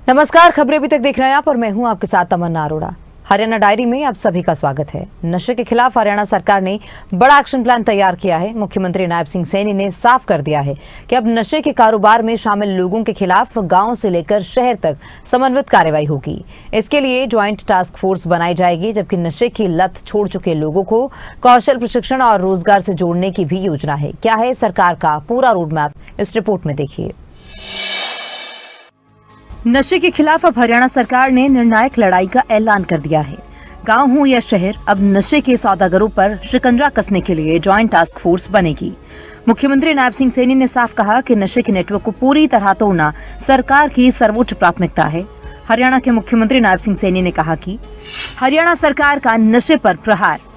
नमस्कार, खबरें अभी तक देख रहे हैं आप और मैं हूं आपके साथ तमन्ना अरोड़ा। हरियाणा डायरी में आप सभी का स्वागत है। नशे के खिलाफ हरियाणा सरकार ने बड़ा एक्शन प्लान तैयार किया है। मुख्यमंत्री नायब सिंह सैनी ने साफ कर दिया है कि अब नशे के कारोबार में शामिल लोगों के खिलाफ गांव से लेकर शहर तक समन्वित कार्रवाई होगी। इसके लिए ज्वाइंट टास्क फोर्स बनाई जाएगी, जबकि नशे की लत छोड़ चुके लोगों को कौशल प्रशिक्षण और रोजगार से जोड़ने की भी योजना है। क्या है सरकार का पूरा रोड मैप, इस रिपोर्ट में देखिए। नशे के खिलाफ अब हरियाणा सरकार ने निर्णायक लड़ाई का ऐलान कर दिया है। गांव हो या शहर, अब नशे के सौदागरों पर शिकंजा कसने के लिए ज्वाइंट टास्क फोर्स बनेगी। मुख्यमंत्री नायब सिंह सैनी ने साफ कहा कि नशे के नेटवर्क को पूरी तरह तोड़ना सरकार की सर्वोच्च प्राथमिकता है। हरियाणा के मुख्यमंत्री नायब सिंह सैनी ने कहा कि हरियाणा सरकार का नशे पर प्रहार।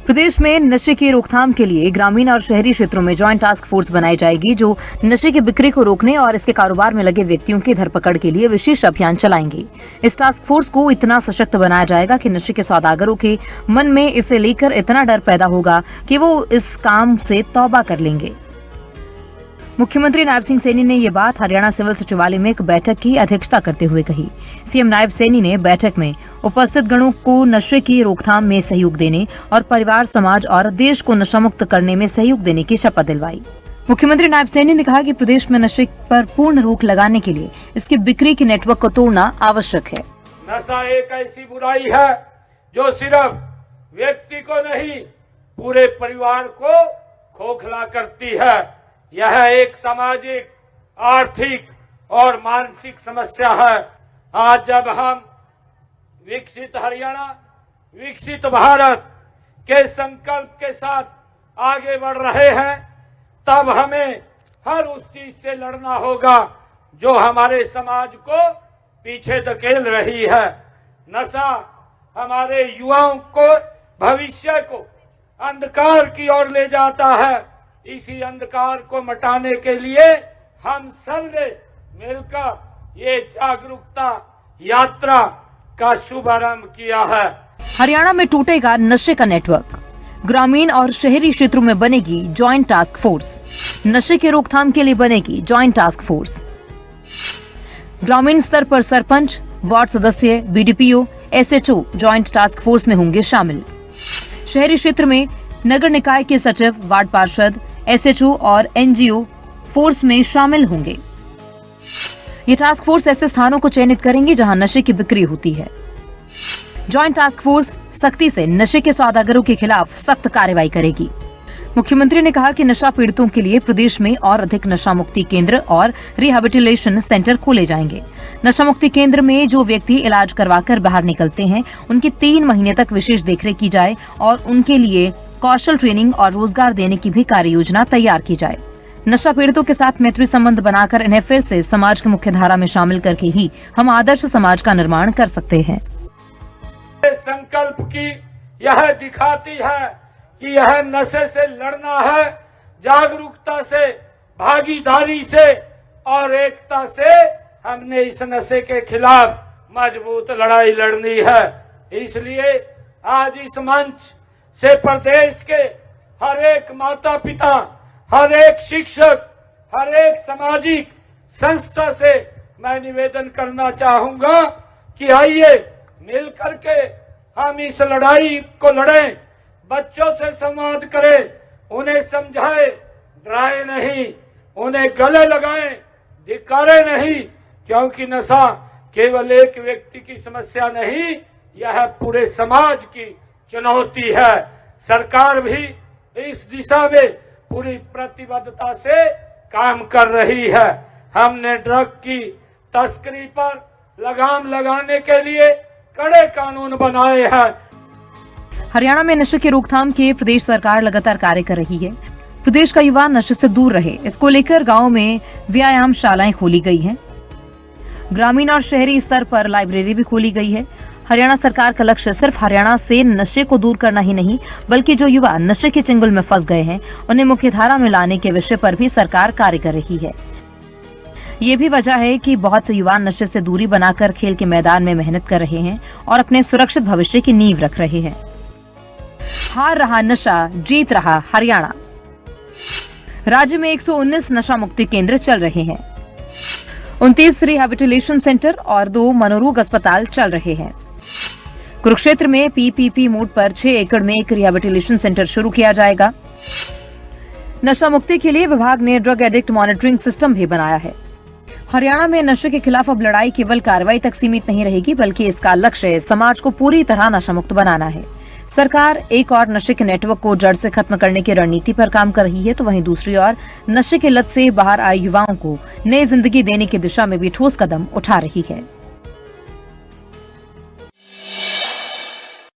प्रदेश में नशे की रोकथाम के लिए ग्रामीण और शहरी क्षेत्रों में ज्वाइंट टास्क फोर्स बनाई जाएगी, जो नशे की बिक्री को रोकने और इसके कारोबार में लगे व्यक्तियों की धरपकड़ के लिए विशेष अभियान चलाएंगे। इस टास्क फोर्स को इतना सशक्त बनाया जाएगा कि नशे के सौदागरों के मन में इसे लेकर इतना डर पैदा होगा कि वो इस काम से तौबा कर लेंगे। मुख्यमंत्री नायब सिंह सैनी ने ये बात हरियाणा सिविल सचिवालय में एक बैठक की अध्यक्षता करते हुए कही। सीएम नायब सैनी ने बैठक में उपस्थित गणों को नशे की रोकथाम में सहयोग देने और परिवार, समाज और देश को नशा मुक्त करने में सहयोग देने की शपथ दिलवाई। मुख्यमंत्री नायब सैनी ने कहा कि प्रदेश में नशे पर पूर्ण रोक लगाने के लिए इसकी बिक्री के नेटवर्क को तोड़ना आवश्यक है। नशा एक ऐसी बुराई है जो सिर्फ व्यक्ति को नहीं, पूरे परिवार को खोखला करती है। यह एक सामाजिक, आर्थिक और मानसिक समस्या है। आज जब हम विकसित हरियाणा, विकसित भारत के संकल्प के साथ आगे बढ़ रहे हैं, तब हमें हर उस चीज से लड़ना होगा जो हमारे समाज को पीछे धकेल रही है। नशा हमारे युवाओं को, भविष्य को अंधकार की ओर ले जाता है। इसी अंधकार को मिटाने के लिए हम सब ने मिलकर ये जागरूकता यात्रा का शुभारंभ किया है। हरियाणा में टूटेगा नशे का नेटवर्क। ग्रामीण और शहरी क्षेत्रों में बनेगी ज्वाइंट टास्क फोर्स। नशे के रोकथाम के लिए बनेगी ज्वाइंट टास्क फोर्स। ग्रामीण स्तर पर सरपंच, वार्ड सदस्य, BDPO, SHO joint task force में होंगे शामिल। शहरी क्षेत्र में नगर निकाय के सचिव, वार्ड पार्षद, एसएचओ और एनजीओ फोर्स में शामिल होंगे। ये टास्क फोर्स ऐसे स्थानों को चयनित करेंगे जहां नशे की बिक्री होती है। ज्वाइंट टास्क फोर्स सख्ती से नशे के सौदागरों के खिलाफ सख्त कार्रवाई करेगी। मुख्यमंत्री ने कहा कि नशा पीड़ितों के लिए प्रदेश में और अधिक नशा मुक्ति केंद्र और रिहेबिलिटेशन सेंटर खोले जाएंगे। नशा मुक्ति केंद्र में जो व्यक्ति इलाज करवाकर बाहर निकलते हैं, उनकी 3 महीने तक विशेष देखरेख की जाए और उनके लिए कौशल ट्रेनिंग और रोजगार देने की भी कार्य योजना तैयार की जाए। नशा पीड़ितों के साथ मैत्री संबंध बनाकर इन्हें फिर से समाज की मुख्य धारा में शामिल करके ही हम आदर्श समाज का निर्माण कर सकते हैं। संकल्प की यह दिखाती है कि यह नशे से लड़ना है, जागरूकता से, भागीदारी से और एकता से हमने इस नशे के खिलाफ मजबूत लड़ाई लड़नी है। इसलिए आज इस मंच से प्रदेश के हर एक माता पिता, हर एक शिक्षक, हर एक सामाजिक संस्था से मैं निवेदन करना चाहूंगा कि आइए मिलकर के हम इस लड़ाई को लड़ें, बच्चों से संवाद करें, उन्हें समझाएं, डराए नहीं, उन्हें गले लगाएं, धिक्कारे नहीं, क्योंकि नशा केवल एक व्यक्ति की समस्या नहीं, यह पूरे समाज की चुनौती है। सरकार भी इस दिशा में पूरी प्रतिबद्धता से काम कर रही है। हमने ड्रग की तस्करी पर लगाम लगाने के लिए कड़े कानून बनाए हैं। हरियाणा में नशे की रोकथाम के प्रदेश सरकार लगातार कार्य कर रही है। प्रदेश का युवा नशे से दूर रहे, इसको लेकर गांव में व्यायाम शालाएं खोली गई हैं। ग्रामीण और शहरी स्तर पर लाइब्रेरी भी खोली गई है। हरियाणा सरकार का लक्ष्य सिर्फ हरियाणा से नशे को दूर करना ही नहीं, बल्कि जो युवा नशे के चंगुल में फंस गए हैं, उन्हें मुख्यधारा में लाने के विषय पर भी सरकार कार्य कर रही है। ये भी वजह है कि बहुत से युवा नशे से दूरी बनाकर खेल के मैदान में मेहनत कर रहे हैं और अपने सुरक्षित भविष्य की नींव रख रहे हैं। हार रहा नशा, जीत रहा हरियाणा। राज्य में 119 नशा मुक्ति केंद्र चल रहे हैं। 29 रिहैबिलिटेशन सेंटर और 2 मनोरोग अस्पताल चल रहे हैं। कुरुक्षेत्र में पीपीपी मोड पर 6 एकड़ में एक रिहैबिलिटेशन सेंटर शुरू किया जाएगा। नशा मुक्ति के लिए विभाग ने ड्रग एडिक्ट मॉनिटरिंग सिस्टम भी बनाया है। हरियाणा में नशे के खिलाफ अब लड़ाई केवल कार्रवाई तक सीमित नहीं रहेगी, बल्कि इसका लक्ष्य समाज को पूरी तरह नशा मुक्त बनाना है। सरकार एक और नशे के नेटवर्क को जड़ से खत्म करने की रणनीति पर काम कर रही है, तो वहीं दूसरी ओर नशे के लत से बाहर आए युवाओं को नई जिंदगी देने की दिशा में भी ठोस कदम उठा रही है।